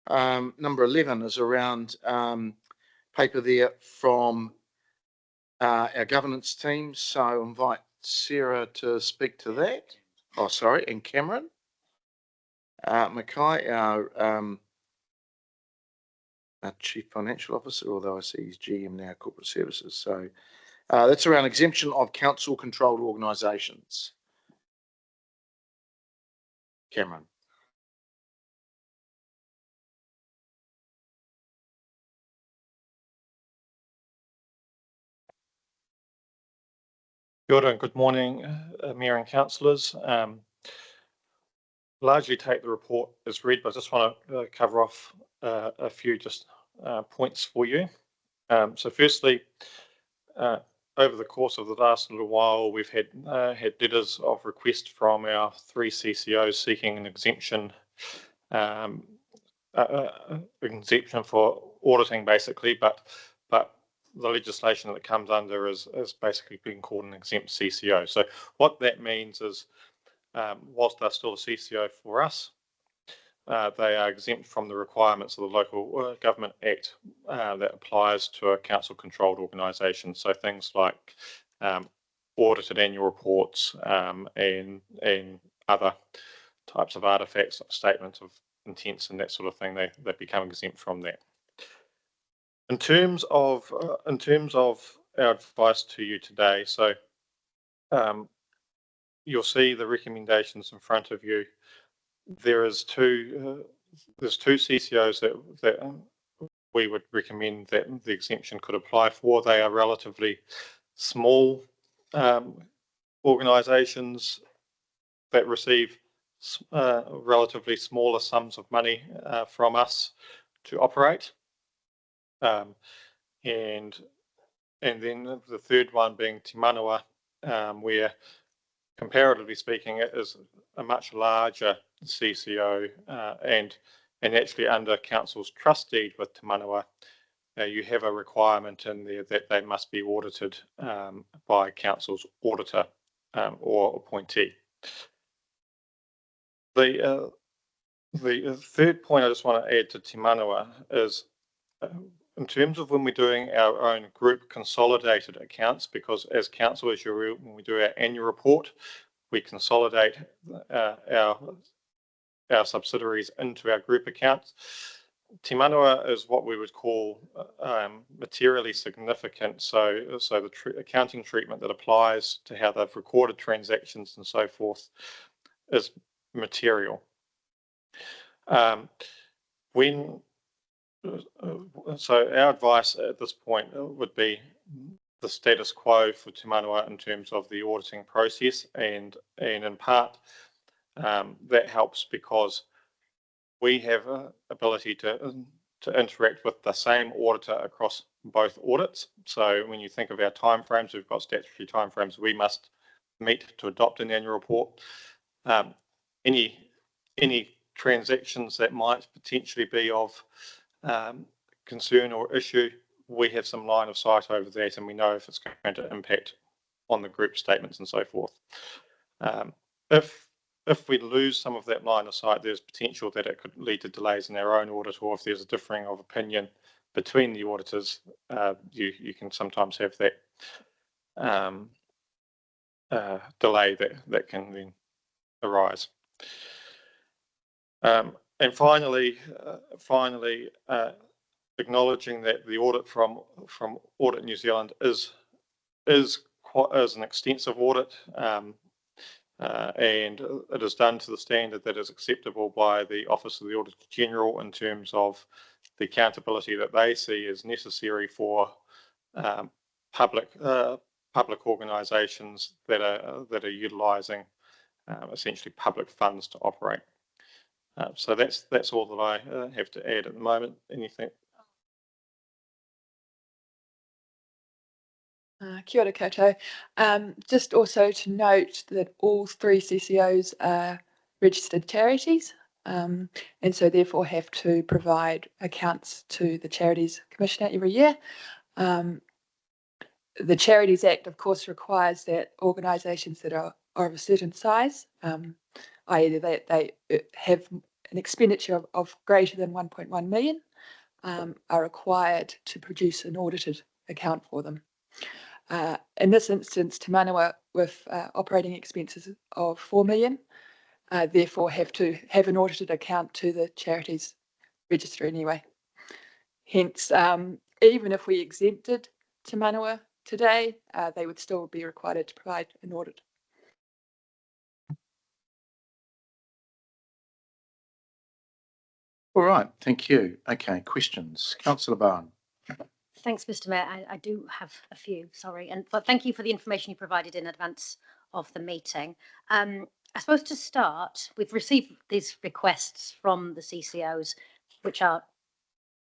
Number 11 is around paper there from our governance team. So I invite Sarah to speak to that. Oh, sorry, and Cameron. Mackay, our Chief Financial Officer, although I see he's GM now, Corporate Services. So that's around exemption of council-controlled organisations. Cameron. Kia ora and good morning, Mayor and Councillors. Largely take the report as read, but I just want to cover off a few points for you. So firstly, over the course of the last little while, we've had letters of request from our 3 CCOs seeking an exemption for auditing, basically, but the legislation that it comes under is basically being called an exempt CCO. So what that means is, whilst they're still a CCO for us, they are exempt from the requirements of the Local Government Act that applies to a council-controlled organisation. So things like audited annual reports and other types of artefacts, statements of intents and that sort of thing, they become exempt from that. In terms of our advice to you today, so you'll see the recommendations in front of you. There's two CCOs that we would recommend that the exemption could apply for. They are relatively small organisations that receive relatively smaller sums of money from us to operate. And then the third one being Te Manawa, where comparatively speaking it is a much larger CCO, and actually under Council's trust deed with Te Manawa, you have a requirement in there that they must be audited by Council's auditor or appointee. The third point I just want to add to Te Manawa is in terms of when we're doing our own group consolidated accounts, because as Council, when we do our annual report, we consolidate our subsidiaries into our group accounts. Te Manawa is what we would call materially significant. So the accounting treatment that applies to how they've recorded transactions and so forth is material. So our advice at this point would be the status quo for Te Manawa in terms of the auditing process, and in part that helps because we have an ability to interact with the same auditor across both audits. So when you think of our timeframes, we've got statutory timeframes we must meet to adopt an annual report. Any transactions that might potentially be of concern or issue, we have some line of sight over that, and we know if it's going to impact on the group statements and so forth. If we lose some of that line of sight, there's potential that it could lead to delays in our own audit, or if there's a differing of opinion between the auditors, you can sometimes have that delay that can then arise. And finally, acknowledging that the audit from Audit New Zealand is an extensive audit, and it is done to the standard that is acceptable by the Office of the Auditor General in terms of the accountability that they see as necessary for public organisations that are utilising essentially public funds to operate. So that's all that I have to add at the moment. Anything? Kia ora koutou. Just also to note that all 3 CCOs are registered charities, and so therefore have to provide accounts to the Charities Commissioner every year. The Charities Act, of course, requires that organisations that are of a certain size, i.e. they have an expenditure of greater than 1.1 million are required to produce an audited account for them. In this instance, Te Manawa, with operating expenses of 4 million, therefore have to have an audited account to the charities register anyway. Hence, even if we exempted Te Manawa today, they would still be required to provide an audit. All right, thank you. Okay, questions. Councillor Bowen. Thanks, Mr. Mayor. I do have a few, sorry. But thank you for the information you provided in advance of the meeting. I suppose to start, we've received these requests from the CCOs, which are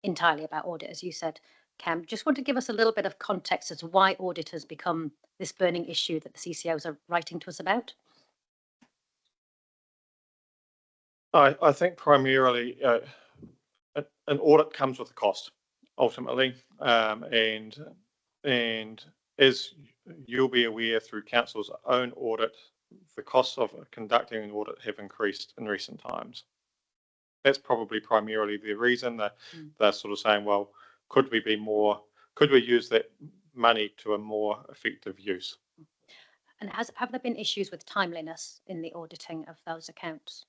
entirely about audit, as you said, Cam. Just want to give us a little bit of context as to why audit has become this burning issue that the CCOs are writing to us about. I think primarily an audit comes with a cost, ultimately, and as you'll be aware through council's own audit, the costs of conducting an audit have increased in recent times. That's probably primarily the reason that they're sort of saying, well, could we use that money to a more effective use? And have there been issues with timeliness in the auditing of those accounts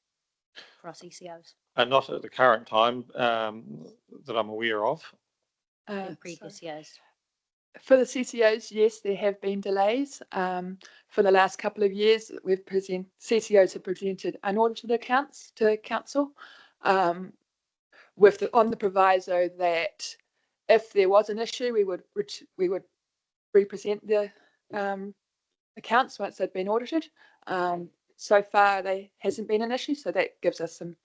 for our CCOs? Not at the current time that I'm aware of. In previous years? For the CCOs, yes, there have been delays. For the last couple of years, CCOs have presented unaudited accounts to council, on the proviso that if there was an issue, we would represent the accounts once they'd been audited. So far, there hasn't been an issue, so that gives us some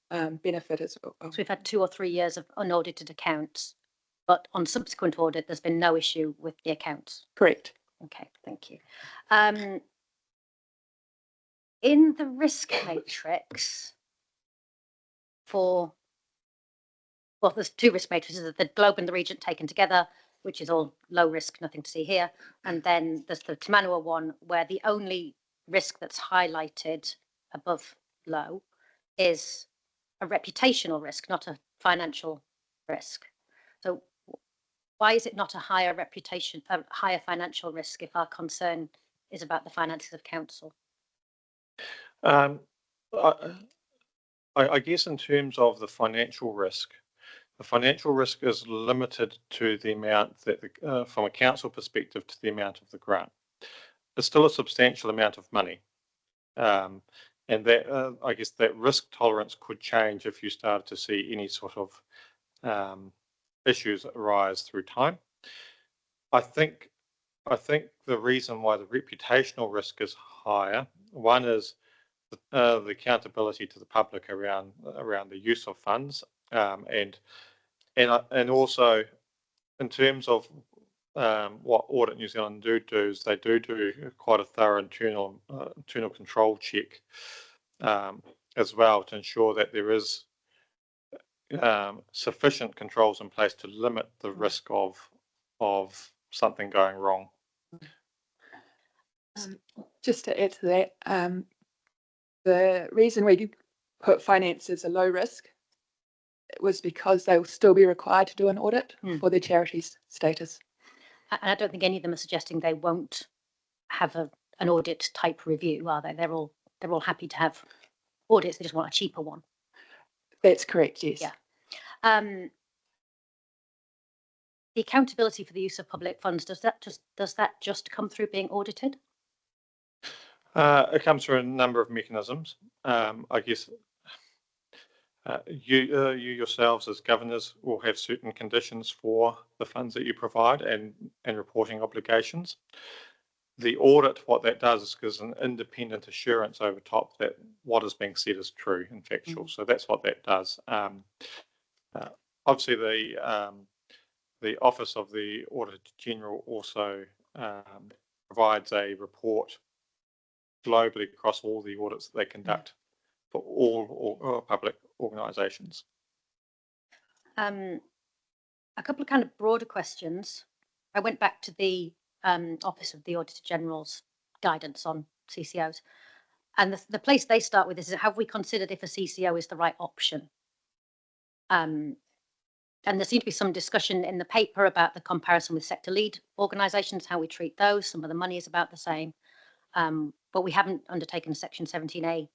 benefit as well. So we've had 2 or 3 years of unaudited accounts, but on subsequent audit, there's been no issue with the accounts. Correct. Okay, thank you. In the risk matrix there's 2 risk matrices, the Globe and the Regent taken together, which is all low risk, nothing to see here. And then there's the Te Manawa one, where the only risk that's highlighted above low is a reputational risk, not a financial risk. So why is it not a higher financial risk if our concern is about the finances of council? I guess in terms of the financial risk is limited to the amount that, from a council perspective, to the amount of the grant. It's still a substantial amount of money. And that, I guess that risk tolerance could change if you started to see any sort of issues arise through time. I think the reason why the reputational risk is higher, one is the accountability to the public around the use of funds, and also in terms of what Audit New Zealand do is they do quite a thorough internal control check as well, to ensure that there is sufficient controls in place to limit the risk of something going wrong. Just to add to that, the reason we put finance as a low risk was because they will still be required to do an audit for their charity's status. And I don't think any of them are suggesting they won't have an audit type review, are they? They're all happy to have audits. They just want a cheaper one. That's correct. Yes. Yeah. The accountability for the use of public funds, does that just come through being audited? It comes through a number of mechanisms. I guess you yourselves as governors will have certain conditions for the funds that you provide and reporting obligations. The audit, what that does is gives an independent assurance over top that what is being said is true and factual. So that's what that does. Obviously, the Office of the Auditor General also provides a report globally across all the audits that they conduct for all public organisations. A couple of kind of broader questions. I went back to the Office of the Auditor General's guidance on CCOs, And the place they start with is, have we considered if a CCO is the right option? And there seemed to be some discussion in the paper about the comparison with sector lead organisations, how we treat those. Some of the money is about the same, but we haven't undertaken a Section 17A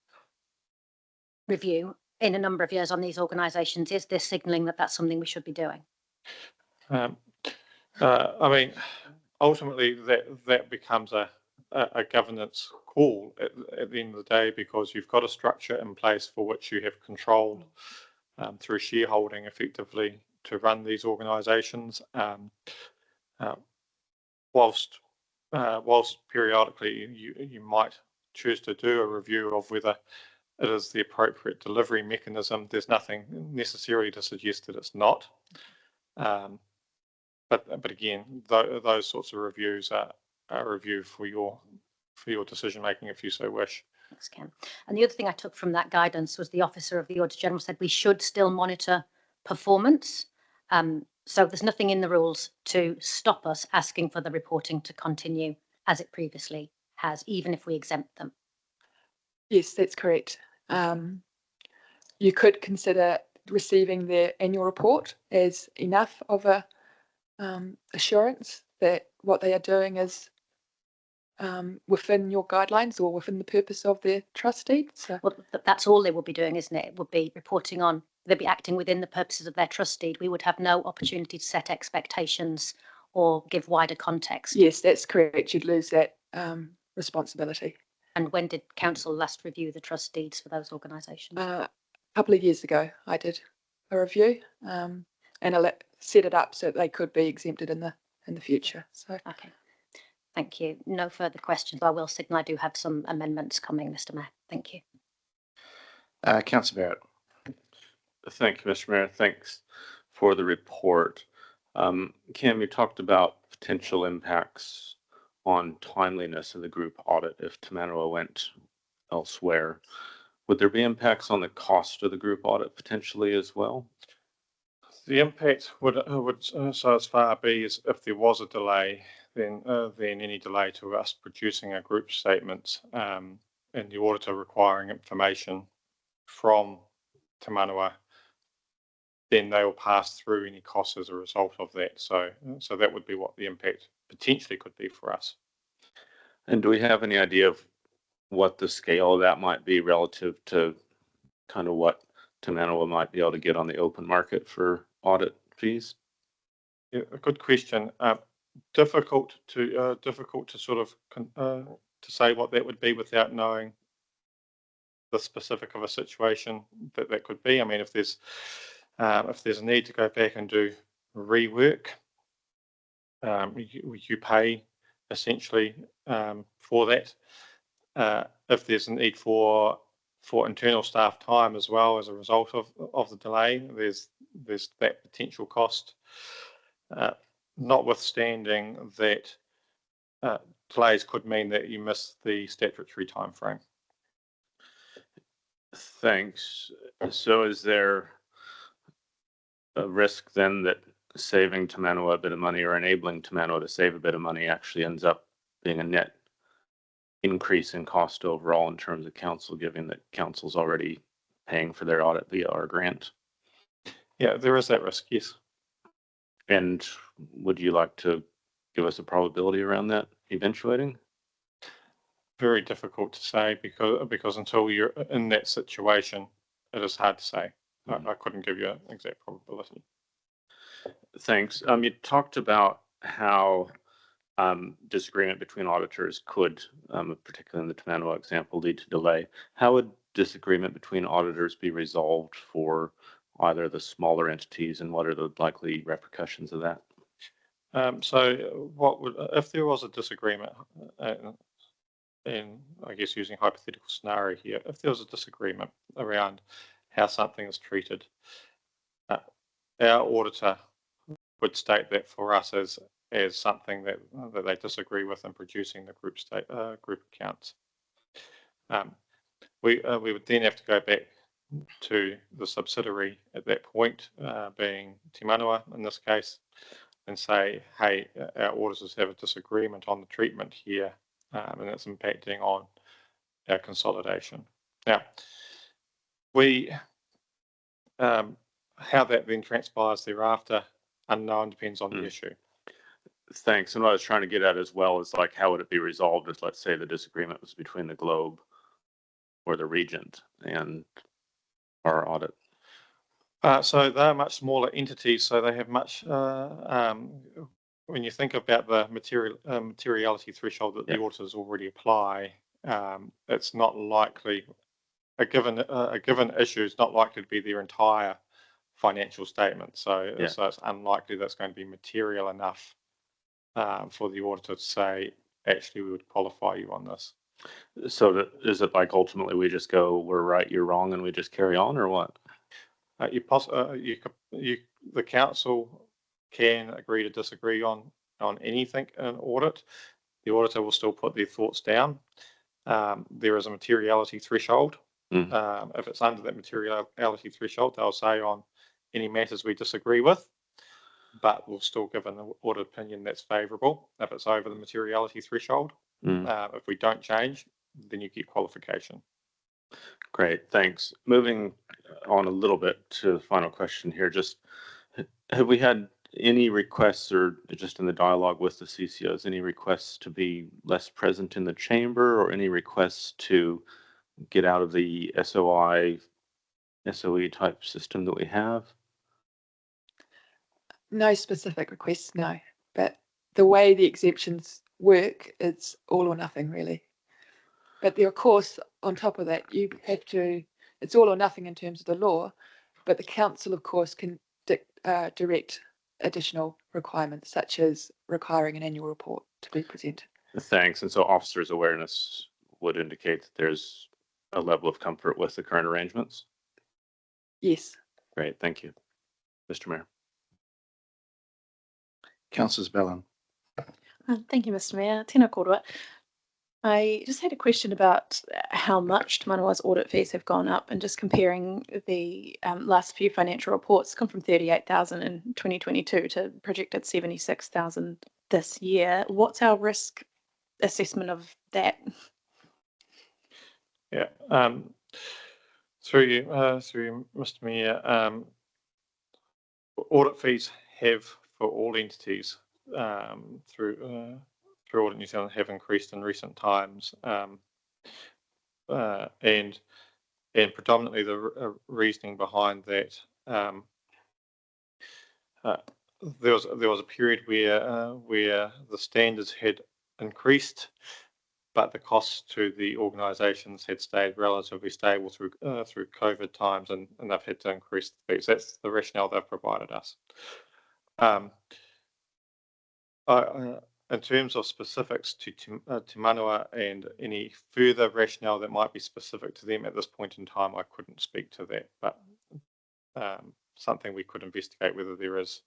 review in a number of years on these organisations. Is this signalling that that's something we should be doing? I mean, ultimately that becomes a governance call at the end of the day, because you've got a structure in place for which you have controlled through shareholding effectively to run these organisations. Whilst periodically you might choose to do a review of whether it is the appropriate delivery mechanism, there's nothing necessarily to suggest that it's not. But again, those sorts of reviews are a review for your decision making if you so wish. Thanks, Ken. And the other thing I took from that guidance was the Officer of the Auditor General said we should still monitor performance. So there's nothing in the rules to stop us asking for the reporting to continue as it previously has, even if we exempt them. Yes, that's correct. You could consider receiving their annual report as enough of a assurance that what they are doing is within your guidelines or within the purpose of their trust deed. So, well, that's all they will be doing, isn't it? It would be reporting on, they'd be acting within the purposes of their trust deed. We would have no opportunity to set expectations or give wider context. yes, that's correct. You'd lose that responsibility. And when did council last review the trust deeds for those organisations? A couple of years ago, I did a review and I set it up so that they could be exempted in the future. So, okay. Thank you. No further questions. I will signal I do have some amendments coming, Mr. Mayor. Thank you. Councillor Barrett. Thank you, Mr. Mayor. Thanks for the report. Kim, you talked about potential impacts on timeliness of the group audit if Te Manawa went elsewhere. Would there be impacts on the cost of the group audit potentially as well? The impact would so as far be as if there was a delay, then any delay to us producing a group statement and the auditor requiring information from Te Manawa, then they will pass through any costs as a result of that. So that would be what the impact potentially could be for us. And do we have any idea of what the scale of that might be relative to kind of what Te Manawa might be able to get on the open market for audit fees? Yeah, a good question. Difficult to sort of to say what that would be without knowing the specific of a situation that could be. I mean, if there's a need to go back and do rework, you pay essentially for that. If there's a need for internal staff time as well as a result of the delay, there's that potential cost. Notwithstanding that delays could mean that you miss the statutory time frame. Thanks. So is there a risk then that saving Te Manawa a bit of money or enabling Te Manawa to save a bit of money actually ends up being a net increase in cost overall in terms of council, given that council's already paying for their audit via our grant? Yeah, there is that risk, yes. And would you like to give us a probability around that eventuating? Very difficult to say because until you're in that situation, it is hard to say. I couldn't give you an exact probability. Thanks. You talked about how disagreement between auditors could, particularly in the Te Manawa example, lead to delay. How would disagreement between auditors be resolved for either the smaller entities, and what are the likely repercussions of that? So what would, if there was a disagreement, and I guess using hypothetical scenario here, if there was a disagreement around how something is treated, our auditor would state that for us as something that they disagree with in producing the group accounts. We would then have to go back to the subsidiary at that point, being Te Manawa in this case, and say, hey, our auditors have a disagreement on the treatment here, and it's impacting on our consolidation. Now, we how that then transpires thereafter, unknown, depends on the issue. Thanks. And what I was trying to get at as well is like, how would it be resolved if, let's say, the disagreement was between the Globe or the Regent and our audit? So they're much smaller entities, so they have much. When you think about the materiality threshold that the auditors already apply, it's not likely a given issue is not likely to be their entire financial statement. So it's unlikely that's going to be material enough for the auditor to say, actually, we would qualify you on this. So is it like ultimately we just go, we're right, you're wrong, and we just carry on, or what? The council can agree to disagree on anything in audit. The auditor will still put their thoughts down. There is a materiality threshold. If it's under that materiality threshold, they'll say on any matters we disagree with, but we'll still give an audit opinion that's favourable if it's over the materiality threshold. If we don't change, then you get qualification. Great, thanks. Moving on a little bit to the final question here, just have we had any requests, or just in the dialogue with the CCOs, any requests to be less present in the chamber, or any requests to get out of the SOE type system that we have? No specific requests, no. But the way the exemptions work, it's all or nothing, really. But there, of course, on top of that, you have to, it's all or nothing in terms of the law, but the council, of course, can direct additional requirements, such as requiring an annual report to be presented. Thanks. And so officers' awareness would indicate that there's a level of comfort with the current arrangements? Yes. Great, thank you. Mr. Mayor. Councillors Bellin. Thank you, Mr. Mayor. Tēnā kōrua. I just had a question about how much Te Manawa's audit fees have gone up, and just comparing the last few financial reports, come from 38,000 in 2022 to projected 76,000 this year. What's our risk assessment of that? Yeah, through you, Mr. Mayor, audit fees have, for all entities through Audit New Zealand, have increased in recent times, and predominantly the reasoning behind that. There was a period where the standards had increased, but the costs to the organisations had stayed relatively stable through COVID times, and they've had to increase the fees. That's the rationale they've provided us. In terms of specifics to Te Manawa and any further rationale that might be specific to them at this point in time, I couldn't speak to that, but something we could investigate, whether there is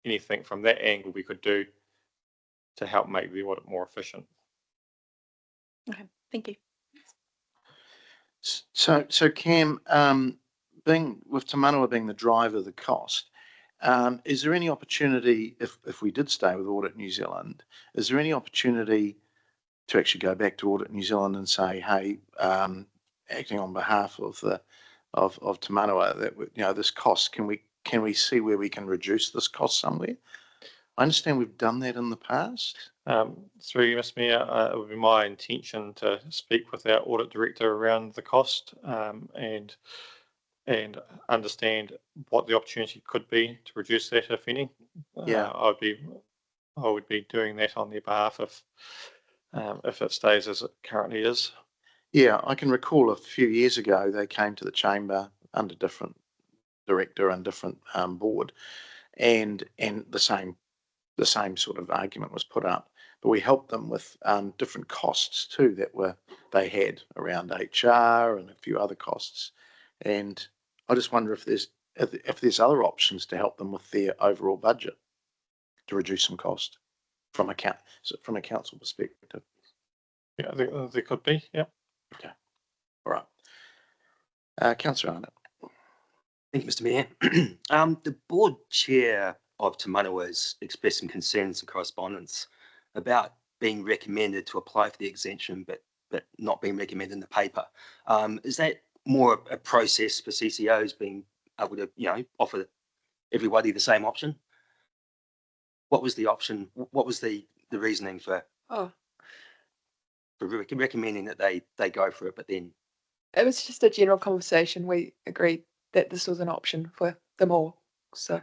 anything from that angle we could do to help make the audit more efficient. Okay, thank you. So Cam, being with Te Manawa being the driver of the cost, is there any opportunity, if we did stay with Audit New Zealand, is there any opportunity to actually go back to Audit New Zealand and say, hey, acting on behalf of Te Manawa, that this cost, can we see where we can reduce this cost somewhere? I understand we've done that in the past. Through you, Mr. Mayor, it would be my intention to speak with our audit director around the cost and understand what the opportunity could be to reduce that, if any. Yeah, I would be doing that on their behalf if it stays as it currently is. Yeah, I can recall a few years ago they came to the chamber under different director and different board, and the same sort of argument was put up. But we helped them with different costs too that they had around HR and a few other costs, and I just wonder if there's other options to help them with their overall budget to reduce some cost from a council perspective. Yeah, there could be. Yeah. Okay. All right. Councillor Arnott. Thank you, Mr. Mayor. The board chair of Te Manawa has expressed some concerns in correspondence about being recommended to apply for the exemption, but but not being recommended in the paper. Is that more a process for CCOs being able to, offer everybody the same option? What was the option? What was the reasoning for Oh, recommending that they go for it, but then it was just a general conversation. We agreed that this was an option for them all. So,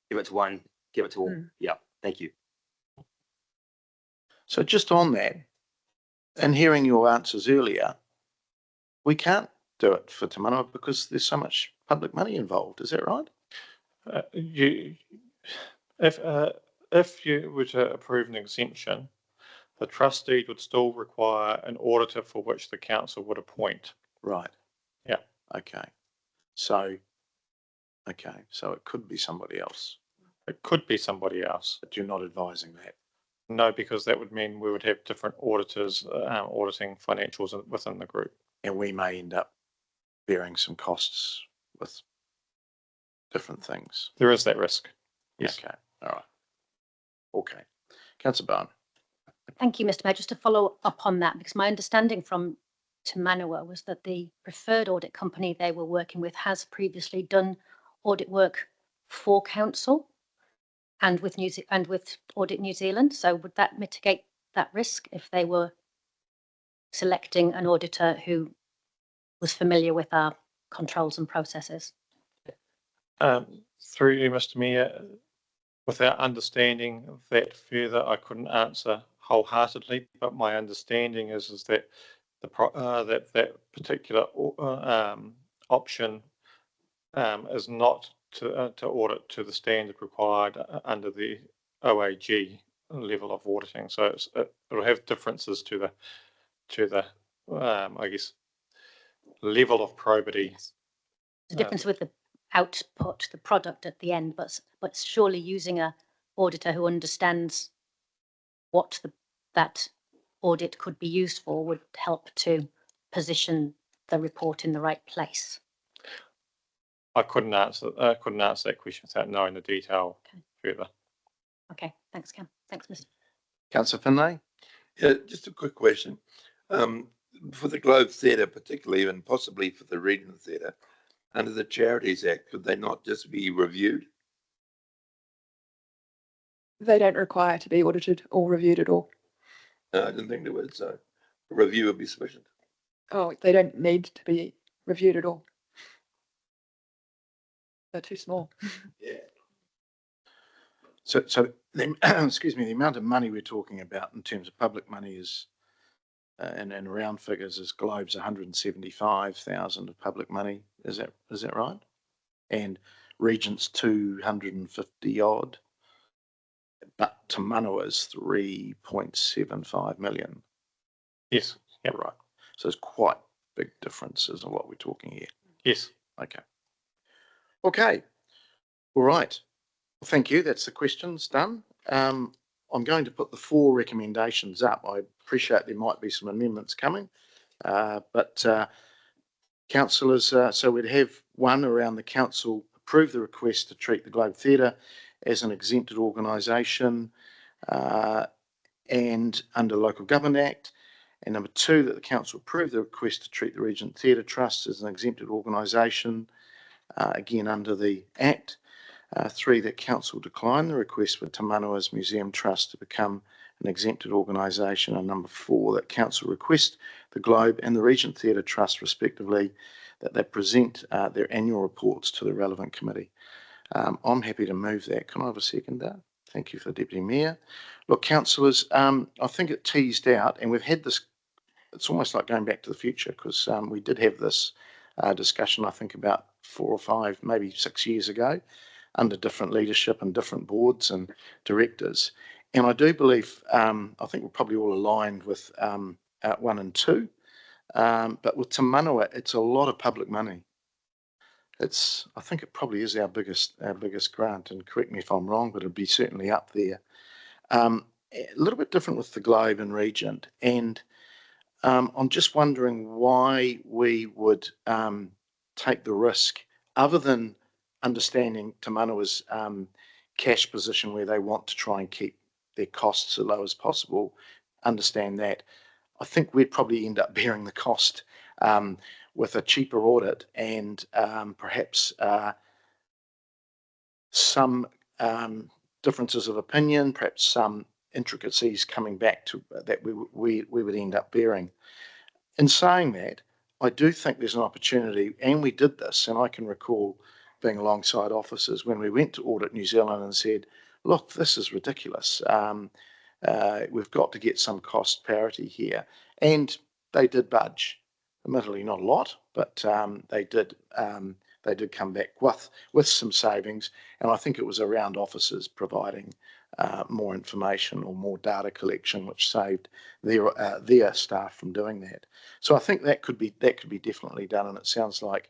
give it to one, give it to all? Mm. Yeah, thank you. So just on that, and hearing your answers earlier, we can't do it for Te Manawa because there's so much public money involved. Is that right? If you were to approve an exemption, the trustee would still require an auditor for which the council would appoint. Right. Yeah. Okay. So it could be somebody else, It could be somebody else. but you're not advising that. No, because that would mean we would have different auditors auditing financials within the group. And we may end up bearing some costs with different things. There is that risk. Yes. Okay. All right. Okay. Councillor Bowen. Thank you, Mr. Mayor. Just to follow up on that, because my understanding from Te Manawa was that the preferred audit company they were working with has previously done audit work for council and with Audit New Zealand. So would that mitigate that risk if they were selecting an auditor who was familiar with our controls and processes? Through you, Mr. Mayor, without understanding that further, I couldn't answer wholeheartedly. But my understanding is that that particular option is not to audit to the standard required under the OAG level of auditing. So it'll have differences to the I guess level of probity. The difference with the output, the product at the end, but surely using a auditor who understands what that audit could be used for would help to position the report in the right place. I couldn't answer that question without knowing the detail further. Okay, thanks, Cam. Thanks, Mr. Councillor Finlay. Yeah, just a quick question. For the Globe Theatre particularly, and possibly for the Regent Theatre, under the Charities Act, could they not just be reviewed? they don't require to be audited or reviewed at all. No, I didn't think they would, so a review would be sufficient. Oh, they don't need to be reviewed at all. They're too small. Yeah. So the, excuse me, the amount of money we're talking about in terms of public money is, and round figures, is Globe's 175,000 of public money. Is that right? And Regent's 250 odd. But Te Manawa's 3.75 million. Yes. Yep. Right. So there's quite big differences in what we're talking here. Yes. Okay. Okay. All right. Well, thank you. That's the questions done. I'm going to put the 4 recommendations up. I appreciate there might be some amendments coming, but councillors, so we'd have one around the council approve the request to treat the Globe Theatre as an exempted organisation and under Local Government Act. And number 2, that the council approve the request to treat the Regent Theatre Trust as an exempted organisation, again under the Act. 3, that council decline the request for Te Manawa's Museum Trust to become an exempted organisation. And number 4, that council request the Globe and the Regent Theatre Trust respectively that they present their annual reports to the relevant committee. I'm happy to move that. Can I have a seconder? Thank you for the Deputy Mayor. Look, councillors, I think it teased out, and we've had this, it's almost like going back to the future, because we did have this discussion, I think, about 4 or 5, maybe 6 years ago, under different leadership and different boards and directors. And I do believe, I think we're probably all aligned with 1 and 2, but with Te Manawa, it's a lot of public money. I think it probably is our biggest grant, and correct me if I'm wrong, but it'd be certainly up there. A little bit different with the Globe and Regent, and I'm just wondering why we would take the risk, other than understanding Te Manawa's cash position where they want to try and keep their costs as low as possible, understand that. I think we'd probably end up bearing the cost with a cheaper audit and perhaps some differences of opinion, perhaps some intricacies coming back to that we would end up bearing. In saying that, I do think there's an opportunity, and we did this, and I can recall being alongside officers when we went to Audit New Zealand and said, look, this is ridiculous. We've got to get some cost parity here. And they did budge. Admittedly, not a lot, but they did come back with some savings. And I think it was around officers providing more information or more data collection, which saved their staff from doing that. So I think that could be definitely done. And it sounds like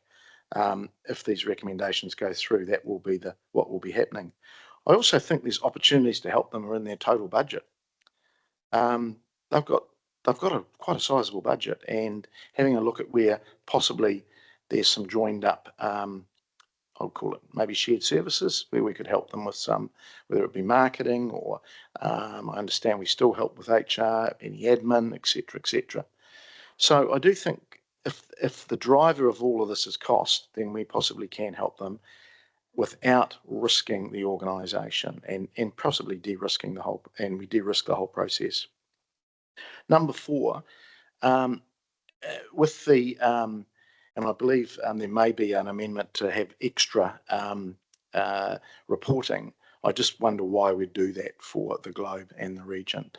if these recommendations go through, that will be what will be happening. I also think there's opportunities to help them are in their total budget. They've got quite a sizable budget, and having a look at where possibly there's some joined up, I'll call it maybe shared services, where we could help them with some, whether it be marketing or I understand we still help with HR, any admin, etc., etc. So I do think if the driver of all of this is cost, then we possibly can help them without risking the organisation and possibly de-risking the whole, and we de-risk the whole process. Number 4, with the, and I believe there may be an amendment to have extra reporting. I just wonder why we'd do that for the Globe and the Regent.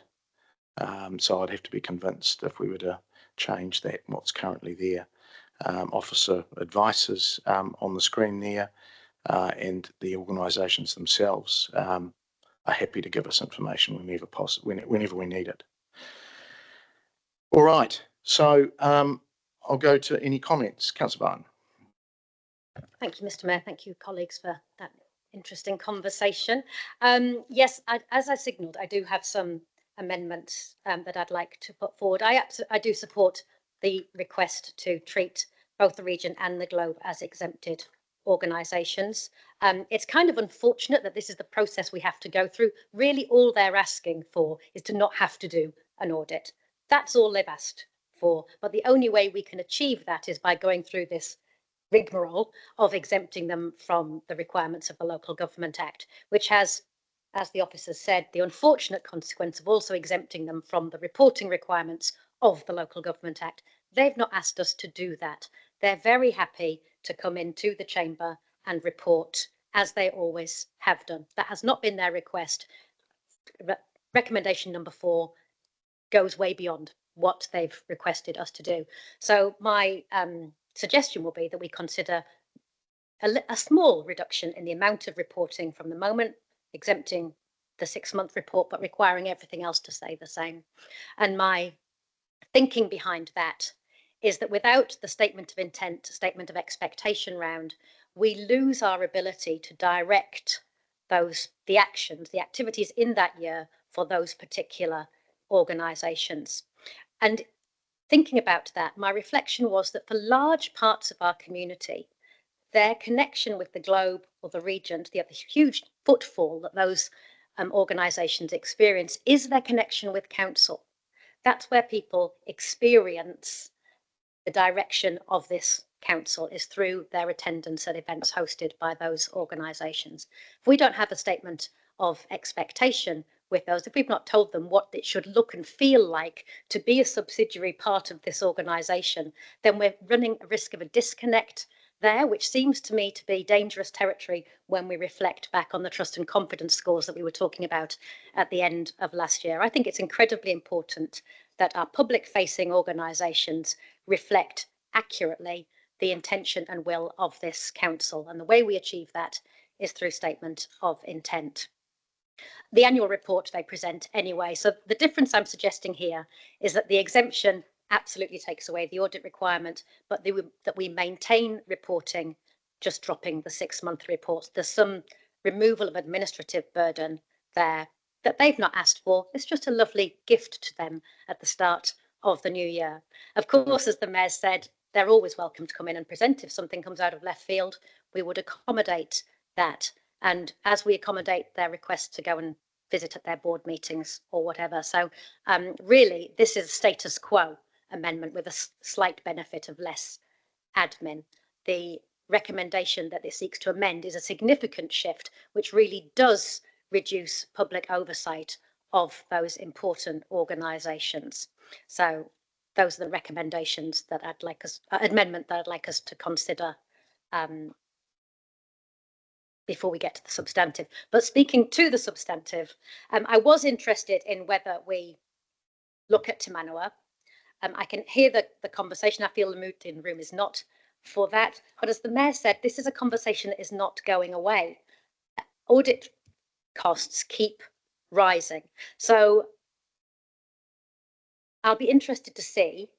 So I'd have to be convinced if we were to change that, what's currently there. Officer advices on the screen there, and the organisations themselves are happy to give us information whenever we need it. All right, so I'll go to any comments. Councillor Barton. Thank you, Mr. Mayor. Thank you, colleagues, for that interesting conversation. Yes, as I signalled, I do have some amendments that I'd like to put forward. I do support the request to treat both the Regent and the Globe as exempted organisations. It's kind of unfortunate that this is the process we have to go through. Really, all they're asking for is to not have to do an audit. That's all they've asked for. But the only way we can achieve that is by going through this rigmarole of exempting them from the requirements of the Local Government Act, which has, as the officers said, the unfortunate consequence of also exempting them from the reporting requirements of the Local Government Act. They've not asked us to do that. They're very happy to come into the chamber and report as they always have done. That has not been their request. Recommendation number 4 goes way beyond what they've requested us to do. So my suggestion will be that we consider a small reduction in the amount of reporting from the moment, exempting the 6-month report, but requiring everything else to stay the same. And my thinking behind that is that without the statement of intent, statement of expectation round, we lose our ability to direct the actions, the activities in that year for those particular organisations. And thinking about that, my reflection was that for large parts of our community, their connection with the Globe or the Regent, the huge footfall that those organisations experience, is their connection with council. That's where people experience the direction of this council, is through their attendance at events hosted by those organisations. If we don't have a statement of expectation with those, if we've not told them what it should look and feel like to be a subsidiary part of this organisation, then we're running a risk of a disconnect there, which seems to me to be dangerous territory when we reflect back on the trust and confidence scores that we were talking about at the end of last year. I think it's incredibly important that our public-facing organisations reflect accurately the intention and will of this council. And the way we achieve that is through statement of intent. The annual report they present anyway. So the difference I'm suggesting here is that the exemption absolutely takes away the audit requirement, but that we maintain reporting, just dropping the 6-month reports. There's some removal of administrative burden there that they've not asked for. It's just a lovely gift to them at the start of the new year. Of course, as the Mayor said, they're always welcome to come in and present. If something comes out of left field, we would accommodate that. And as we accommodate their request to go and visit at their board meetings or whatever. So really, this is a status quo amendment with a slight benefit of less admin. The recommendation that it seeks to amend is a significant shift, which really does reduce public oversight of those important organisations. So those are the recommendations that I'd like us, amendment that I'd like us to consider before we get to the substantive. But speaking to the substantive, I was interested in whether we look at Te Manawa. I can hear the conversation. I feel the mood in the room is not for that. But as the Mayor said, this is a conversation that is not going away. Audit costs keep rising. So I'll be interested to see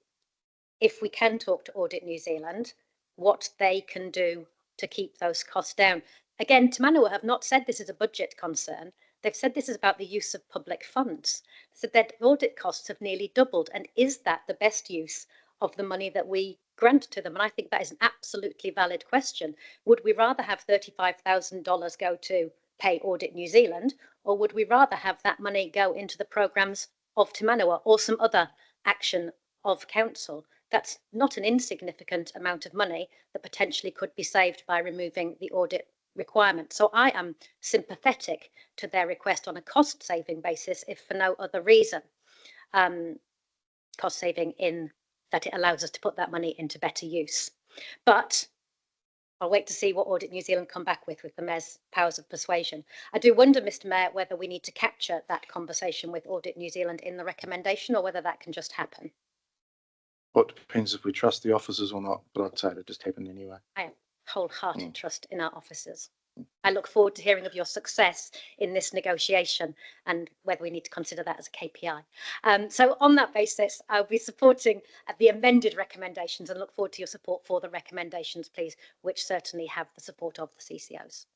if we can talk to Audit New Zealand, what they can do to keep those costs down. Again, Te Manawa have not said this is a budget concern. They've said this is about the use of public funds. So their audit costs have nearly doubled. And is that the best use of the money that we grant to them? And I think that is an absolutely valid question. Would we rather have $35,000 go to pay Audit New Zealand, or would we rather have that money go into the programmes of Te Manawa or some other action of council? That's not an insignificant amount of money that potentially could be saved by removing the audit requirement. So I am sympathetic to their request on a cost saving basis, if for no other reason. Cost saving in that it allows us to put that money into better use. But I'll wait to see what Audit New Zealand come back with the Mayor's powers of persuasion. I do wonder, Mr. Mayor, whether we need to capture that conversation with Audit New Zealand in the recommendation, or whether that can just happen. Well, it depends if we trust the officers or not, but I'd say it just happened anyway. I have wholehearted trust in our officers. I look forward to hearing of your success in this negotiation and whether we need to consider that as a KPI. So on that basis, I'll be supporting the amended recommendations and look forward to your support for the recommendations, please, which certainly have the support of the CCOs.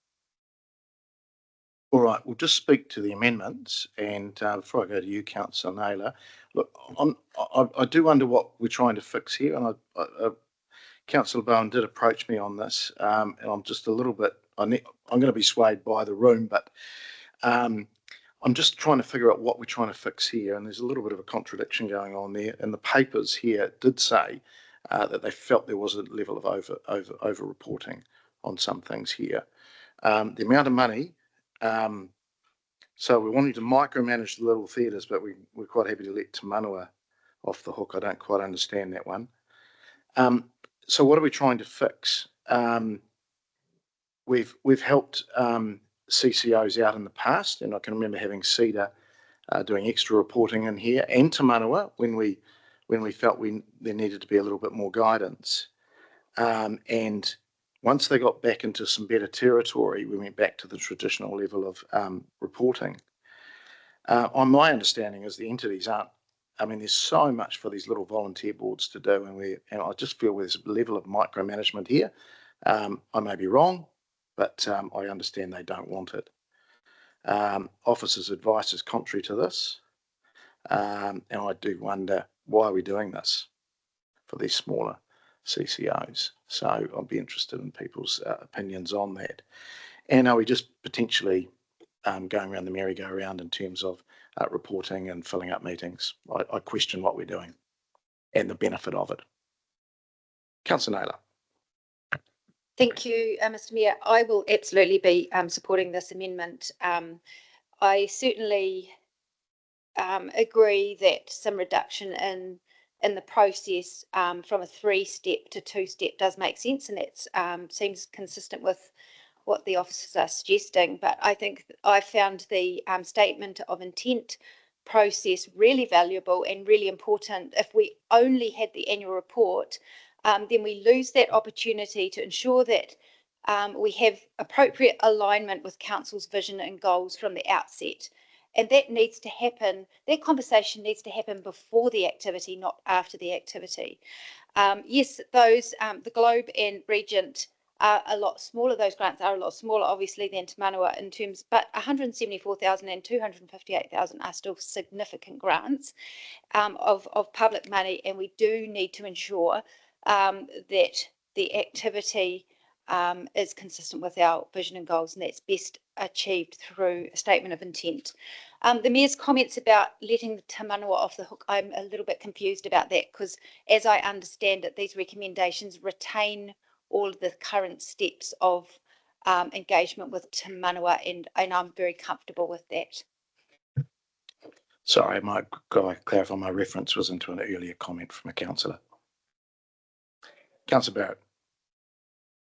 All right, we'll just speak to the amendments. And before I go to you, Councillor Naylor, look, I do wonder what we're trying to fix here. And Councillor Bowen did approach me on this, and I'm just a little bit, I'm going to be swayed by the room, but I'm just trying to figure out what we're trying to fix here. And there's a little bit of a contradiction going on there. And the papers here did say that they felt there was a level of over reporting on some things here. The amount of money, so we wanted to micromanage the little theatres, but we're quite happy to let Te Manawa off the hook. I don't quite understand that one. So what are we trying to fix? We've helped CCOs out in the past, and I can remember having CEDA doing extra reporting in here, and Te Manawa when we felt there needed to be a little bit more guidance. And once they got back into some better territory, we went back to the traditional level of reporting. On my understanding is the entities aren't, I mean, there's so much for these little volunteer boards to do, and I just feel there's a level of micromanagement here. I may be wrong, but I understand they don't want it. Officers' advice is contrary to this, and I do wonder why are we doing this for these smaller CCOs. So I'd be interested in people's opinions on that. And are we just potentially going around the merry-go-round in terms of reporting and filling up meetings? I question what we're doing and the benefit of it. Councillor Naylor. Thank you, Mr. Mayor. I will absolutely be supporting this amendment. I certainly agree that some reduction in the process from a 3-step to 2-step does make sense, and that seems consistent with what the officers are suggesting. But I think I found the statement of intent process really valuable and really important. If we only had the annual report, then we lose that opportunity to ensure that we have appropriate alignment with council's vision and goals from the outset. And that needs to happen, that conversation needs to happen before the activity, not after the activity. Yes, those, the Globe and Regent are a lot smaller, those grants are a lot smaller obviously than Te Manawa in terms, but 174,000 and 258,000 are still significant grants of public money, and we do need to ensure that the activity is consistent with our vision and goals, and that's best achieved through a statement of intent. The Mayor's comments about letting the Te Manawa off the hook, I'm a little bit confused about that, because as I understand it, these recommendations retain all of the current steps of engagement with Te Manawa, and I'm very comfortable with that. Sorry, Mike, got to clarify, my reference was into an earlier comment from a councillor. Councillor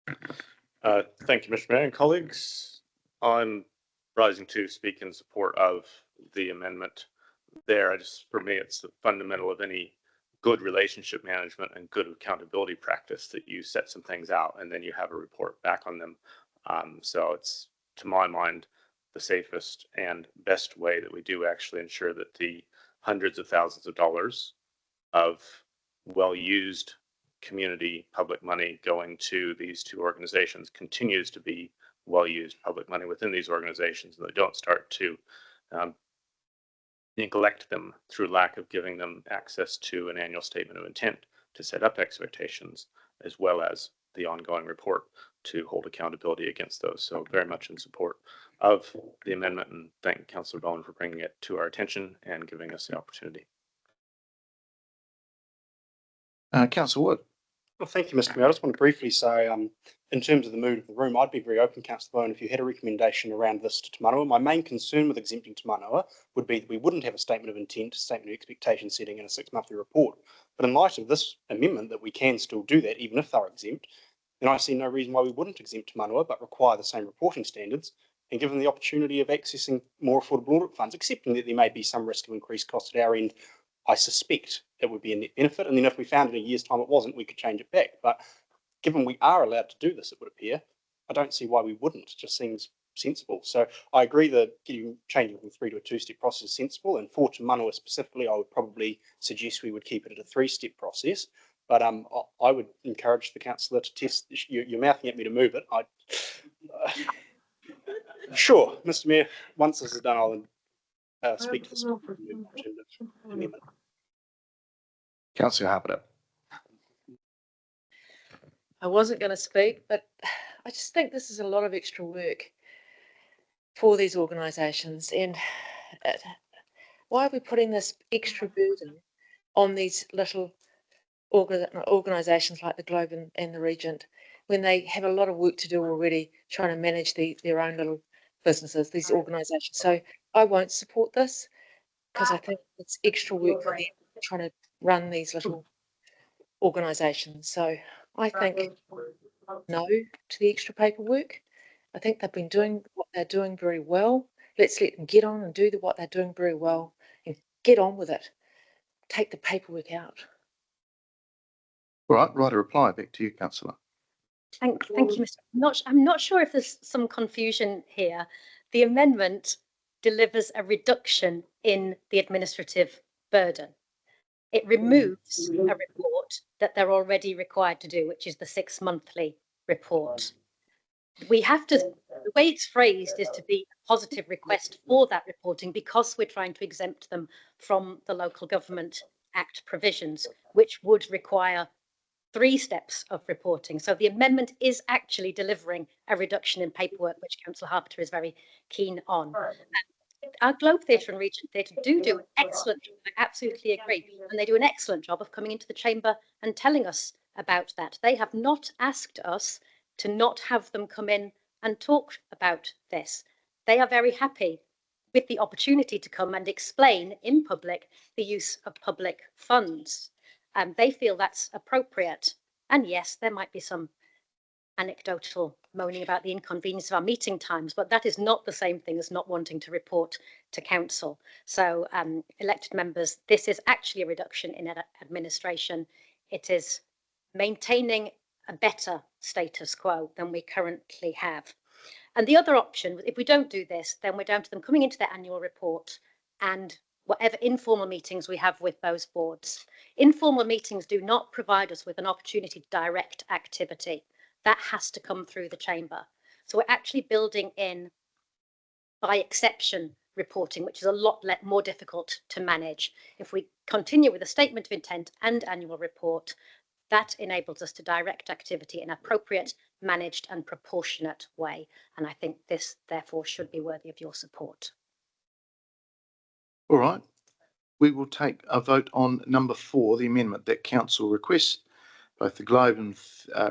Barrett. Thank you, Mr. Mayor and colleagues. I'm rising to speak in support of the amendment there. For me, it's the fundamental of any good relationship management and good accountability practice that you set some things out and then you have a report back on them. So it's, to my mind, the safest and best way that we do actually ensure that the hundreds of thousands of dollars of well-used community public money going to these two organizations continues to be well-used public money within these organizations, and they don't start to neglect them through lack of giving them access to an annual statement of intent to set up expectations, as well as the ongoing report to hold accountability against those. So very much in support of the amendment, and thank Councillor Bowen for bringing it to our attention and giving us the opportunity. Councillor Wood. Well, thank you, Mr. Mayor. I just want to briefly say, in terms of the mood of the room, I'd be very open, Councillor Bowen, if you had a recommendation around this to Te Manawa. My main concern with exempting Te Manawa would be that we wouldn't have a statement of intent, statement of expectation setting in a 6-monthly report. But in light of this amendment that we can still do that, even if they're exempt, then I see no reason why we wouldn't exempt Te Manawa, but require the same reporting standards and give them the opportunity of accessing more affordable audit funds, accepting that there may be some risk of increased cost at our end. I suspect it would be a net benefit, and then if we found in a year's time it wasn't, we could change it back. But given we are allowed to do this, it would appear, I don't see why we wouldn't. It just seems sensible. So I agree that changing from 3 to a 2-step process is sensible, and for Te Manawa specifically, I would probably suggest we would keep it at a 3-step process. But I would encourage the councillor to test. You're mouthing at me to move it. Sure, Mr. Mayor. Once this is done, I'll speak to this amendment. Councillor Harper. I wasn't going to speak, but I just think this is a lot of extra work for these organisations. And why are we putting this extra burden on these little organisations like the Globe and the Regent when they have a lot of work to do already trying to manage their own little businesses, these organisations? So I won't support this because I think it's extra work for them trying to run these little organisations. So I think no to the extra paperwork. I think they've been doing what they're doing very well. Let's let them get on and do what they're doing very well and get on with it. Take the paperwork out. All right, right, a reply. Back to you, councillor. Thank you, Mr. I'm not sure if there's some confusion here. The amendment delivers a reduction in the administrative burden. It removes a report that they're already required to do, which is the 6-monthly report. We have to, the way it's phrased is to be a positive request for that reporting, because we're trying to exempt them from the Local Government Act provisions, which would require 3 steps of reporting. So the amendment is actually delivering a reduction in paperwork, which Councillor Harper is very keen on. Our Globe Theatre and Regent Theatre do an excellent job, I absolutely agree, and they do an excellent job of coming into the chamber and telling us about that. They have not asked us to not have them come in and talk about this. They are very happy with the opportunity to come and explain in public the use of public funds. They feel that's appropriate. And yes, there might be some anecdotal moaning about the inconvenience of our meeting times, but that is not the same thing as not wanting to report to council. So elected members, this is actually a reduction in administration. It is maintaining a better status quo than we currently have. And the other option, if we don't do this, then we're down to them coming into their annual report and whatever informal meetings we have with those boards. Informal meetings do not provide us with an opportunity to direct activity. That has to come through the chamber. So we're actually building in, by exception, reporting, which is a lot more difficult to manage. If we continue with a statement of intent and annual report, that enables us to direct activity in appropriate managed and proportionate way. And I think this therefore should be worthy of your support. All right. We will take a vote on number 4, the amendment that council requests both the Globe and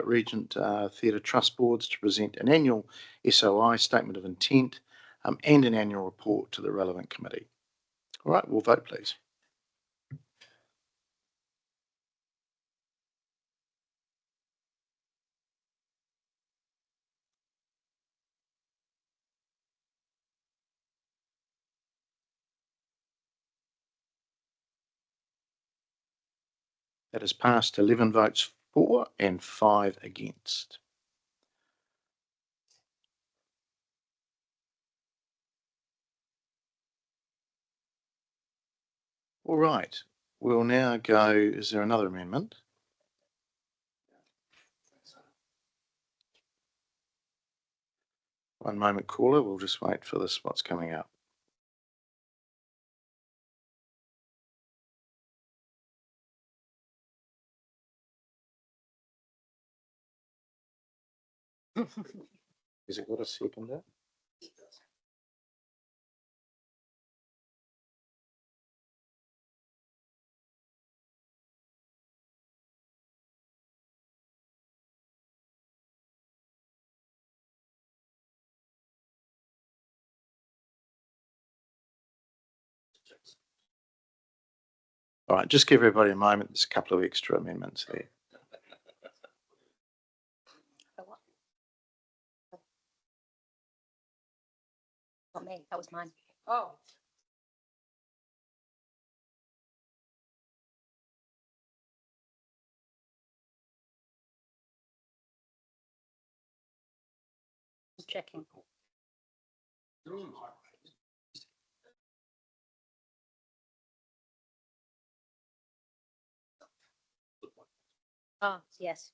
Regent Theatre Trust Boards to present an annual SOI, statement of intent, and an annual report to the relevant committee. All right, we'll vote, please. That has passed 11 votes for and 5 against. All right, we'll now go, is there another amendment? One moment, caller, we'll just wait for this, what's coming up. Has it got a seconder? All right, just give everybody a moment. There's a couple of extra amendments there. Not me, that was mine. Oh. I'm checking. Ah, yes.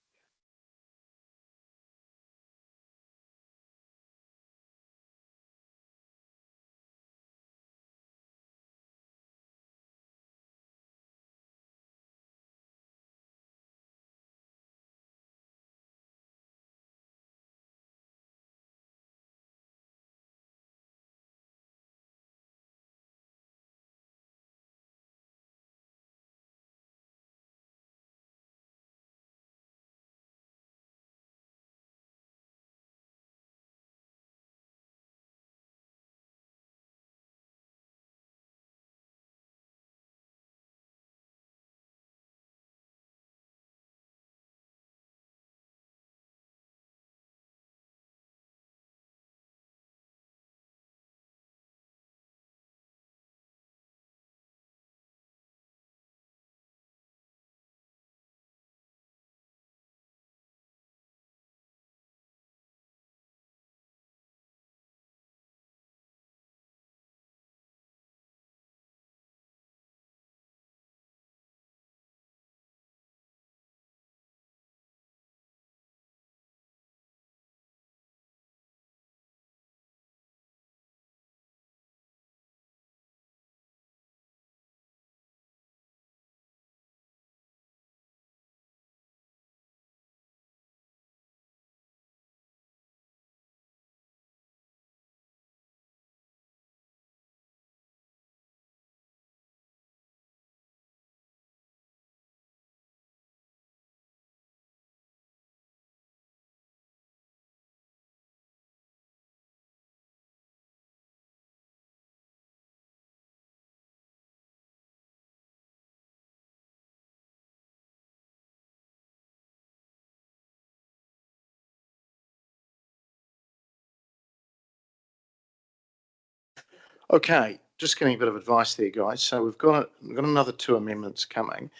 Okay, just getting a bit of advice there, guys. So we've got another 2 amendments coming,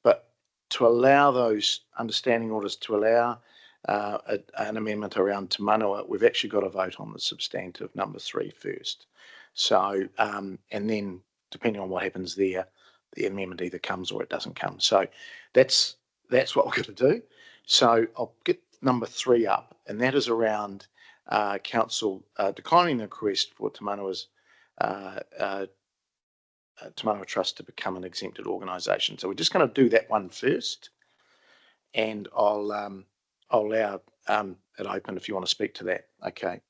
but to allow those understanding orders to allow an amendment around Te Manua, we've actually got to vote on the substantive number 3 first. So, and then depending on what happens there, the amendment either comes or it doesn't come. So that's what we're going to do. So I'll get number 3 up, and that is around council declining the request for Te Manua's Te Manua Trust to become an exempted organisation. So we're just going to do that one first, and I'll allow it open if you want to speak to that. Okay.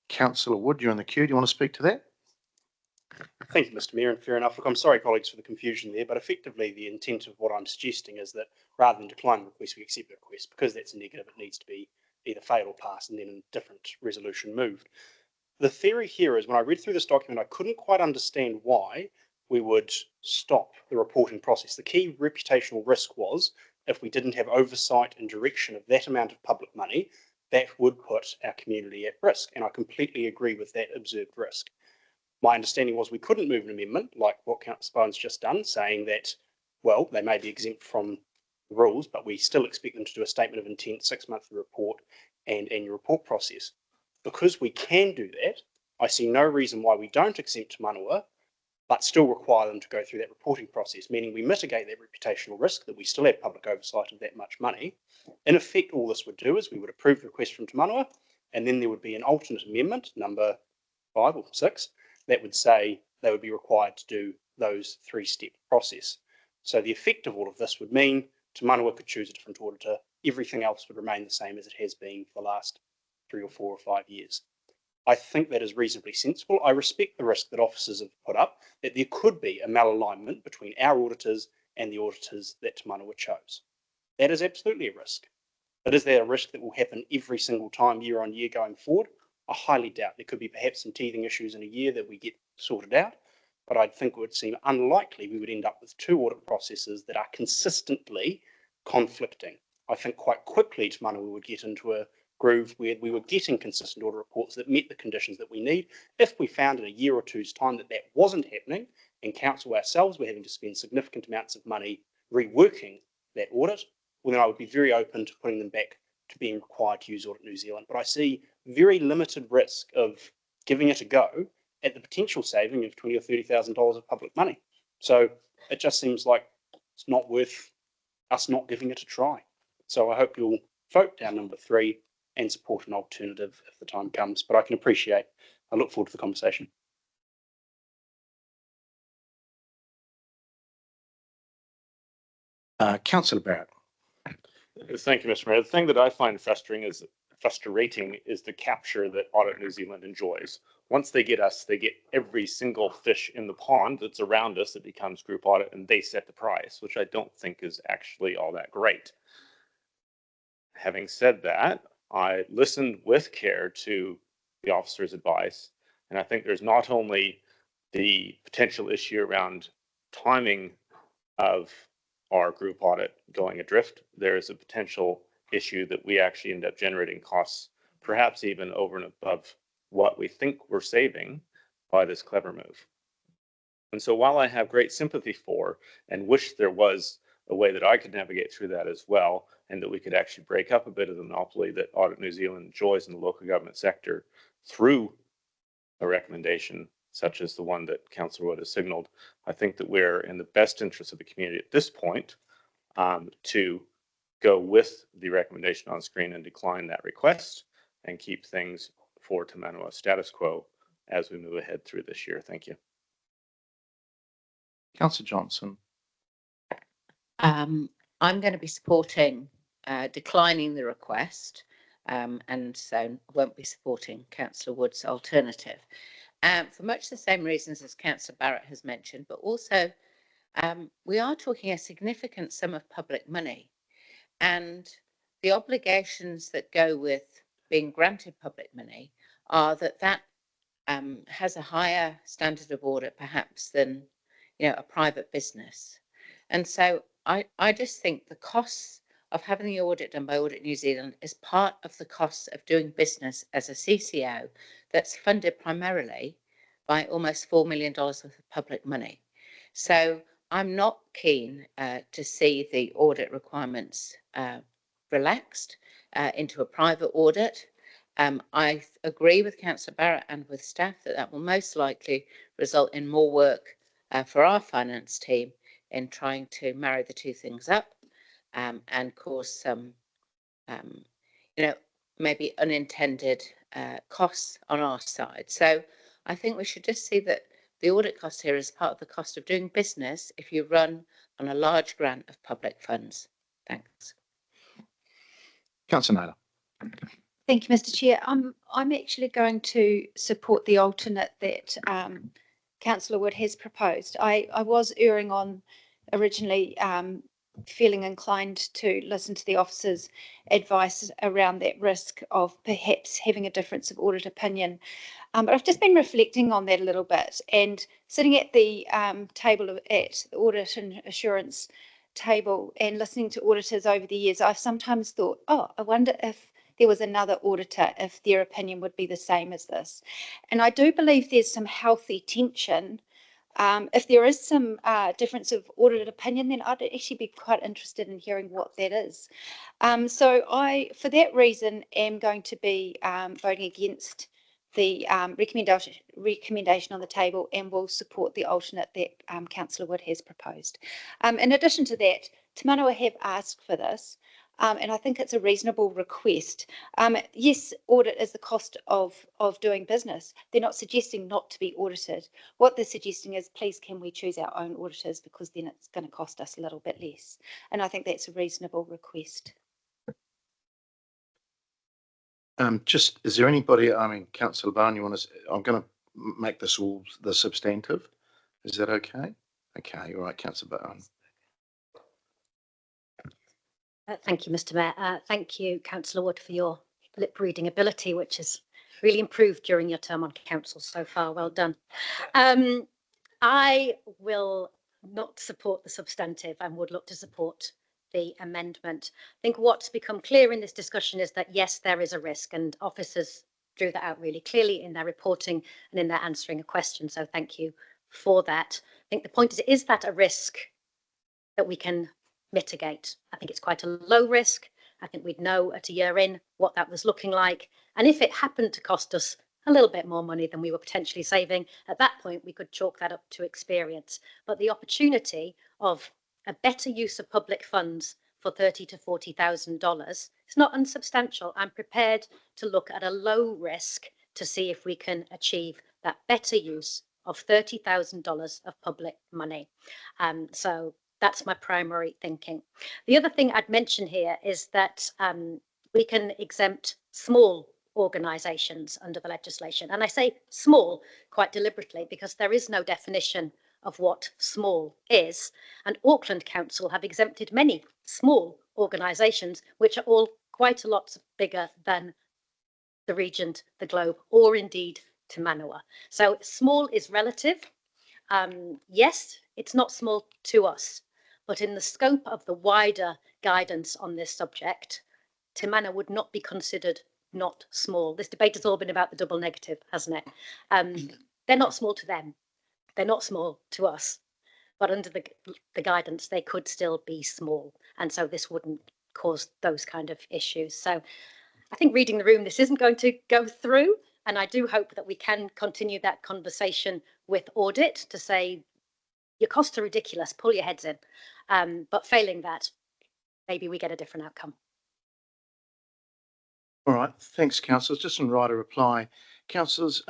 Councillor Wood, you're in the queue. Do you want to speak to that? Thank you, Mr. Mayor, and fair enough. Look, I'm sorry, colleagues, for the confusion there, but effectively the intent of what I'm suggesting is that rather than decline the request, we accept the request. Because that's a negative, it needs to be either failed or passed and then a different resolution moved. The theory here is when I read through this document, I couldn't quite understand why we would stop the reporting process. The key reputational risk was if we didn't have oversight and direction of that amount of public money, that would put our community at risk. And I completely agree with that observed risk. My understanding was we couldn't move an amendment like what Councillor Bowen's just done, saying that, well, they may be exempt from the rules, but we still expect them to do a statement of intent, 6-monthly report and annual report process. Because we can do that, I see no reason why we don't exempt Te Manawa, but still require them to go through that reporting process, meaning we mitigate that reputational risk that we still have public oversight of that much money. In effect, all this would do is we would approve the request from Te Manawa, and then there would be an alternate amendment, number 5 or 6, that would say they would be required to do those 3-step process. So the effect of all of this would mean Te Manawa could choose a different auditor. Everything else would remain the same as it has been for the last 3 or 4 or 5 years. I think that is reasonably sensible. I respect the risk that officers have put up, that there could be a malalignment between our auditors and the auditors that Te Manawa chose. That is absolutely a risk. But is that a risk that will happen every single time, year on year going forward? I highly doubt. There could be perhaps some teething issues in a year that we get sorted out, but I think it would seem unlikely we would end up with 2 audit processes that are consistently conflicting. I think quite quickly Te Manawa would get into a groove where we were getting consistent audit reports that met the conditions that we need. If we found in a year or two's time that that wasn't happening and council ourselves were having to spend significant amounts of money reworking that audit, well then I would be very open to putting them back to being required to use Audit New Zealand. But I see very limited risk of giving it a go at the potential saving of $20,000 or $30,000 of public money. So it just seems like it's not worth us not giving it a try. So I hope you'll vote down number 3 and support an alternative if the time comes. But I can appreciate, I look forward to the conversation. Councillor Barrett. Thank you, Mr. Mayor. The thing that I find frustrating is the capture that Audit New Zealand enjoys. Once they get us, they get every single fish in the pond that's around us that becomes group audit, and they set the price, which I don't think is actually all that great. Having said that, I listened with care to the officer's advice, and I think there's not only the potential issue around timing of our group audit going adrift, there is a potential issue that we actually end up generating costs, perhaps even over and above what we think we're saving by this clever move. And so while I have great sympathy for and wish there was a way that I could navigate through that as well, and that we could actually break up a bit of the monopoly that Audit New Zealand enjoys in the local government sector through a recommendation such as the one that Councillor Wood has signaled, I think that we're in the best interest of the community at this point to go with the recommendation on screen and decline that request and keep things for Te Manawa status quo as we move ahead through this year. Thank you. Councillor Johnson. I'm going to be supporting declining the request, and so won't be supporting Councillor Wood's alternative. For much the same reasons as Councillor Barrett has mentioned, but also we are talking a significant sum of public money, and the obligations that go with being granted public money are that has a higher standard of audit perhaps than a private business. And so I just think the costs of having the audit done by Audit New Zealand is part of the costs of doing business as a CCO that's funded primarily by almost $4 million worth of public money. So I'm not keen to see the audit requirements relaxed into a private audit. I agree with Councillor Barrett and with staff that will most likely result in more work for our finance team in trying to marry the two things up and cause some, maybe unintended costs on our side. So I think we should just see that the audit cost here is part of the cost of doing business if you run on a large grant of public funds. Thanks. Councillor Naylor. Thank you, Mr. Chair. I'm actually going to support the alternate that Councillor Wood has proposed. I was erring on originally feeling inclined to listen to the officer's advice around that risk of perhaps having a difference of audit opinion. But I've just been reflecting on that a little bit, and sitting at the table at the audit and assurance table and listening to auditors over the years, I've sometimes thought, oh, I wonder if there was another auditor, if their opinion would be the same as this. And I do believe there's some healthy tension. If there is some difference of audited opinion, then I'd actually be quite interested in hearing what that is. So I, for that reason, am going to be voting against the recommendation on the table and will support the alternate that Councillor Wood has proposed. In addition to that, Te Manawa have asked for this. And I think it's a reasonable request. Yes, audit is the cost of doing business. They're not suggesting not to be audited. What they're suggesting is, please, can we choose our own auditors, because then it's going to cost us a little bit less. And I think that's a reasonable request. Just, is there anybody, I mean, Councillor Bowen, you want to, I'm going to make this all the substantive. Is that okay? Okay, all right, Councillor Bowen. Thank you, Mr. Mayor. Thank you, Councillor Wood, for your lip reading ability, which has really improved during your term on council so far. Well done. I will not support the substantive and would look to support the amendment. I think what's become clear in this discussion is that, yes, there is a risk, and officers drew that out really clearly in their reporting and in their answering a question. So thank you for that. I think the point is that a risk that we can mitigate? I think it's quite a low risk. I think we'd know at a year in what that was looking like. And if it happened to cost us a little bit more money than we were potentially saving, at that point, we could chalk that up to experience. But the opportunity of a better use of public funds for $30,000 to $40,000 is not unsubstantial. I'm prepared to look at a low risk to see if we can achieve that better use of $30,000 of public money. So that's my primary thinking. The other thing I'd mention here is that we can exempt small organisations under the legislation. And I say small quite deliberately because there is no definition of what small is. And Auckland Council have exempted many small organisations, which are all quite a lot bigger than the Regent, the Globe, or indeed Te Manawa. So small is relative. Yes, it's not small to us, but in the scope of the wider guidance on this subject, Te Manawa would not be considered not small. This debate has all been about the double negative, hasn't it? They're not small to them. They're not small to us. But under the guidance, they could still be small. And so this wouldn't cause those kind of issues. So I think reading the room, this isn't going to go through. And I do hope that we can continue that conversation with audit to say, your costs are ridiculous, pull your heads in. But failing that, maybe we get a different outcome. All right, thanks, councillors. Just in write a reply. Councillors,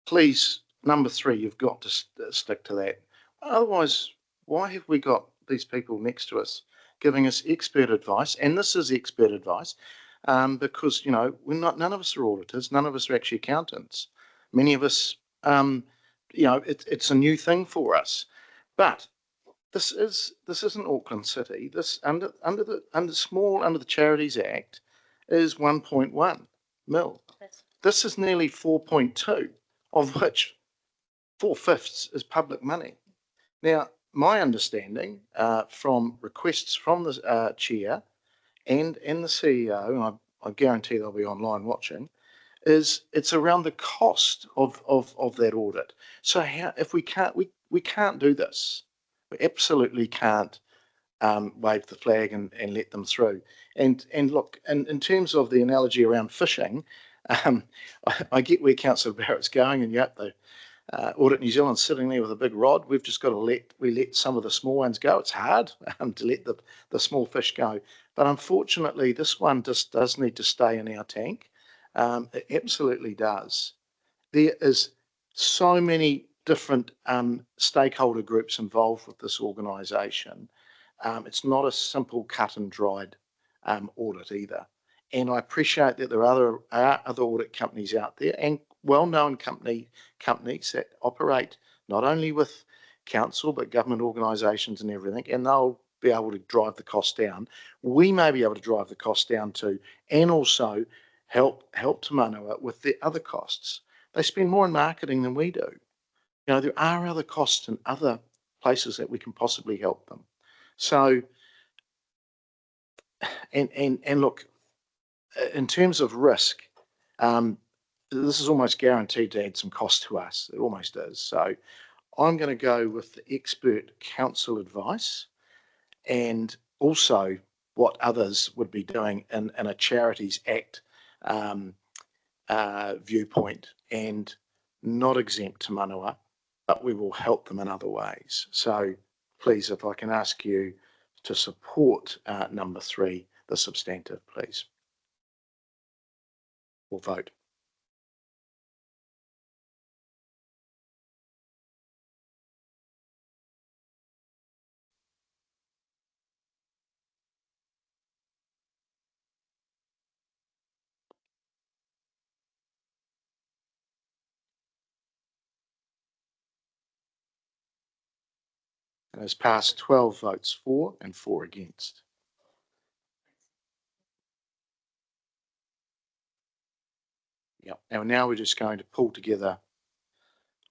please, number 3, you've got to stick to that. Otherwise, why have we got these people next to us giving us expert advice? And this is expert advice because, you know, none of us are auditors, none of us are actually accountants. Many of us, you know, it's a new thing for us. But this isn't Auckland City. This under the Charities Act is 1.1 mil. This is nearly 4.2, of which 4/5 is public money. Now, my understanding from requests from the chair and the CEO, and I guarantee they'll be online watching, is it's around the cost of that audit. So if we can't do this, we absolutely can't wave the flag and let them through. And look, in terms of the analogy around fishing, I get where Councillor Barrett's going, and yet the Audit New Zealand sitting there with a big rod. We've just got to let some of the small ones go. It's hard to let the small fish go, but unfortunately, this one just does need to stay in our tank. It absolutely does. There is so many different stakeholder groups involved with this organisation. It's not a simple cut and dried audit either. And I appreciate that there are other audit companies out there and well-known companies that operate not only with council, but government organisations and everything, and they'll be able to drive the cost down. We may be able to drive the cost down too, and also help Te Manawa with the other costs. They spend more in marketing than we do. You know, there are other costs in other places that we can possibly help them. So, and look, in terms of risk, this is almost guaranteed to add some cost to us. It almost is. So I'm going to go with the expert council advice and also what others would be doing in a Charities Act viewpoint, and not exempt Te Manawa, but we will help them in other ways. So please, if I can ask you to support number 3, the substantive, please. We'll vote. And has passed 12 votes for and 4 against. Yep. And now we're just going to pull together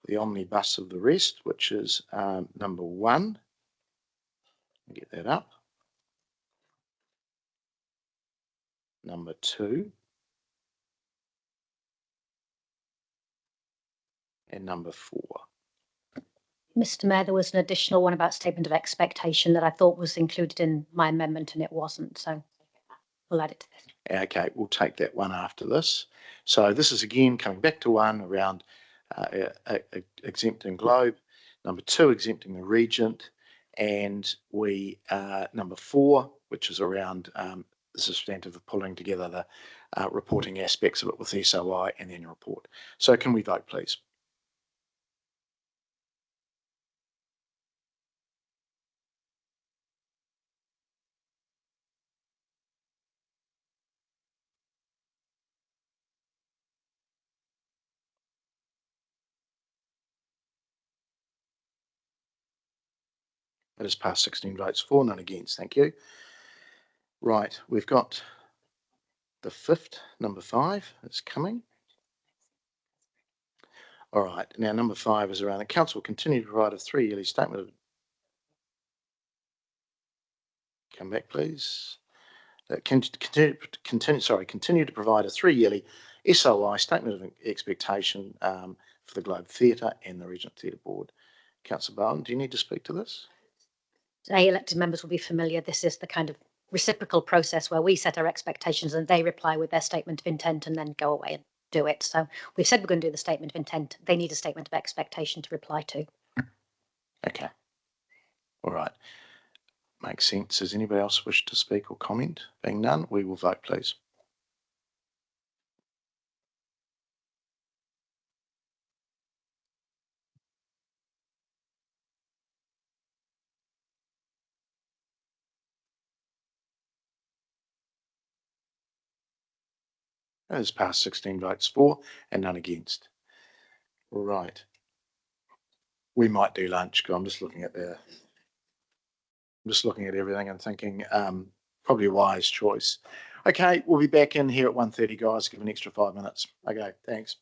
the omnibus of the rest, which is number 1. Get that up. Number 2. And number 4. Mr. Mayor, there was an additional one about statement of expectation that I thought was included in my amendment and it wasn't. So we'll add it to this. Okay, we'll take that one after this. So this is again coming back to 1 around exempting Globe, number 2 exempting the Regent, and we number 4, which is around the substantive of pulling together the reporting aspects of it with SOI and the annual report. So can we vote, please? That has passed 16 votes for, none against. Thank you. Right, we've got the 5th, number 5 is coming. All right, now number 5 is around the council will continue to provide a 3-yearly statement of. Come back, please. Continue to provide a 3-yearly SOI statement of expectation for the Globe Theatre and the Regent Theatre Board. Councillor Bowen, do you need to speak to this? Today, elected members will be familiar. This is the kind of reciprocal process where we set our expectations and they reply with their statement of intent and then go away and do it. So we've said we're going to do the statement of intent. They need a statement of expectation to reply to. Okay. All right. Makes sense. Does anybody else wish to speak or comment? Being none, we will vote, please. That has passed 16 votes for and none against. Right. We might do lunch, because I'm just looking at everything and thinking probably a wise choice. Okay, we'll be back in here at 1:30, guys. Give an extra 5 minutes. Okay, thanks.